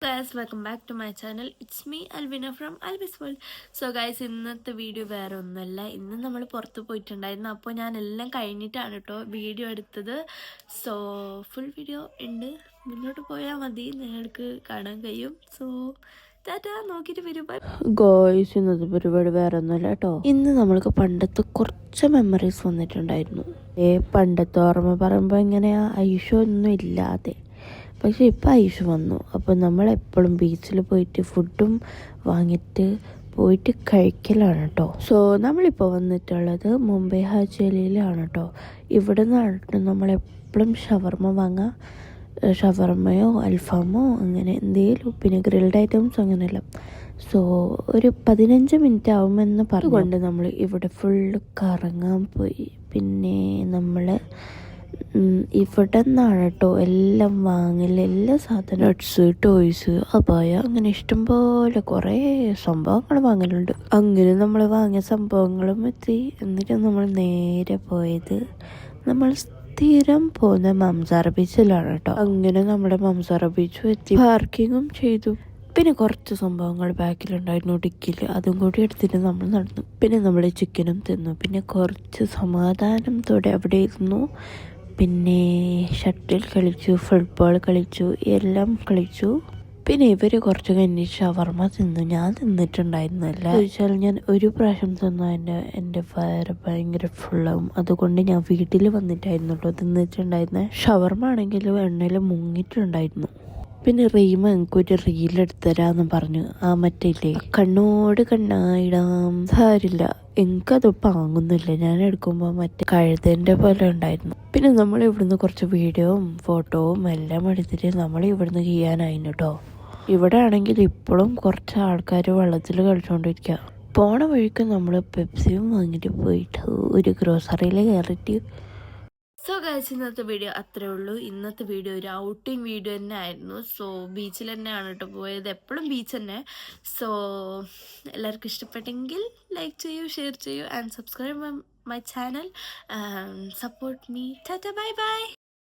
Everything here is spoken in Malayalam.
Guys, welcome back to my channel. It's me Alvina from Alvis World. So guys, ഇന്നത്തെ വീഡിയോ വേറെ ഒന്നുമല്ല. ഇന്ന് നമ്മൾ പുറത്ത് പോയിട്ടുണ്ടായിരുന്നു. അപ്പോൾ ഞാൻ എല്ലാം കഴിഞ്ഞിട്ടാണ് കേട്ടോ വീഡിയോ എടുത്തത്. സോ ഫുൾ വീഡിയോ ഉണ്ട്, മുന്നോട്ട് പോയാൽ മതി, നിങ്ങൾക്ക് കാണാൻ കഴിയും. സോ ടാറ്റാ, നോക്കിയിട്ട് വരും. ഗോയ്സ്, ഇന്നത്തെ പരിപാടി വേറെ ഒന്നുമല്ല കേട്ടോ. ഇന്ന് നമ്മൾക്ക് പണ്ടത്തെ കുറച്ച് മെമ്മറീസ് വന്നിട്ടുണ്ടായിരുന്നു. പണ്ടത്തെ ഓർമ്മ പറയുമ്പോൾ ഇങ്ങനെയാ ഐഷോ ഒന്നും ഇല്ലാതെ, പക്ഷെ ഇപ്പം ഐഷ് വന്നു. അപ്പോൾ നമ്മളെപ്പോഴും ബീച്ചിൽ പോയിട്ട് ഫുഡും വാങ്ങിയിട്ട് പോയിട്ട് കഴിക്കലാണ് കേട്ടോ. സോ നമ്മളിപ്പോൾ വന്നിട്ടുള്ളത് മുംബൈ ഹാജലിയിലാണ് കേട്ടോ. ഇവിടെ നിന്നാണ് നമ്മളെപ്പോഴും ഷവർമ വാങ്ങുക. ഷവർമയോ അൽഫാമോ അങ്ങനെ എന്തെങ്കിലും, പിന്നെ ഗ്രിൽഡ് ഐറ്റംസ് അങ്ങനെയെല്ലാം. സോ ഒരു 15 മിനിറ്റ് ആവുമെന്ന് പറഞ്ഞുകൊണ്ട് നമ്മൾ ഇവിടെ ഫുള്ള് കറങ്ങാൻ പോയി. പിന്നെ നമ്മൾ ഇവിടെ നിന്നാണ് കേട്ടോ എല്ലാം വാങ്ങൽ, എല്ലാ സാധനം, നട്ട്സ്, ടോയ്സ്, അപായ, അങ്ങനെ ഇഷ്ടംപോലെ കുറേ സംഭവങ്ങൾ വാങ്ങലുണ്ട്. അങ്ങനെ നമ്മൾ വാങ്ങിയ സംഭവങ്ങളും എത്തി. എന്നിട്ട് നമ്മൾ നേരെ പോയത് നമ്മൾ സ്ഥിരം പോകുന്ന മംസാറ ബീച്ചിലാണ് കേട്ടോ. അങ്ങനെ നമ്മുടെ മംസാറ ബീച്ചും എത്തി, പാർക്കിങ്ങും ചെയ്തു. പിന്നെ കുറച്ച് സംഭവങ്ങൾ ബാക്കിലുണ്ടായിരുന്നു ഡിക്കിൽ, അതും കൂടി എടുത്തിട്ട് നമ്മൾ നടന്നു. പിന്നെ നമ്മൾ ചിക്കനും തിന്നു. പിന്നെ കുറച്ച് സമാധാനത്തോടെ അവിടെ ഇരുന്നു. പിന്നെ ഷട്ടിൽ കളിച്ചു, ഫുട്ബോൾ കളിച്ചു, എല്ലാം കളിച്ചു. പിന്നെ ഇവർ കുറച്ച് കഴിഞ്ഞ് ഷവർമ തിന്നു. ഞാൻ തിന്നിട്ടുണ്ടായിരുന്നില്ല. ചോദിച്ചാൽ ഞാൻ ഒരു പ്രാവശ്യം തിന്നു, എൻ്റെ വയറ് ഭയങ്കര ഫുള്ളാവും. അതുകൊണ്ട് ഞാൻ വീട്ടിൽ വന്നിട്ടായിരുന്നു കേട്ടോ തിന്നിട്ടുണ്ടായിരുന്നത്. ഷവർമ ആണെങ്കിലും എണ്ണയിൽ മുങ്ങിയിട്ടുണ്ടായിരുന്നു. പിന്നെ റീമ എനിക്കൊരു റീലെടുത്തരാന്ന് പറഞ്ഞു. ആ മറ്റേ കണ്ണോട് കണ്ണായിടാം, സാരില്ല, എനിക്കത് പാങ്ങുന്നില്ല. ഞാൻ എടുക്കുമ്പോൾ മറ്റേ കഴുതൻ്റെ പോലെ ഉണ്ടായിരുന്നു. പിന്നെ നമ്മൾ ഇവിടുന്ന് കുറച്ച് വീഡിയോയും ഫോട്ടോവും എല്ലാം എടുത്തിട്ട് നമ്മൾ ഇവിടുന്ന് ചെയ്യാനായിരുന്നു കേട്ടോ. ഇവിടെ ആണെങ്കിൽ ഇപ്പോഴും കുറച്ച് ആൾക്കാർ വെള്ളത്തിൽ കളിച്ചുകൊണ്ടിരിക്കുക. പോണ വഴിക്ക് നമ്മൾ പെപ്സിയും വാങ്ങിയിട്ട് പോയിട്ട് ഒരു ഗ്രോസറിയിൽ കയറിയിട്ട്. സോ ഗൈസ്, ഇന്നത്തെ വീഡിയോ അത്രേ ഉള്ളൂ. ഇന്നത്തെ വീഡിയോ ഒരു ഔട്ടിങ് വീഡിയോ തന്നെ ആയിരുന്നു. സോ ബീച്ചിൽ തന്നെയാണ് കേട്ടോ പോയത്, എപ്പോഴും ബീച്ച് തന്നെ. സോ എല്ലാവർക്കും ഇഷ്ടപ്പെട്ടെങ്കിൽ ലൈക്ക് ചെയ്യൂ, ഷെയർ ചെയ്യൂ, and subscribe my channel. Support me. Tata, bye bye.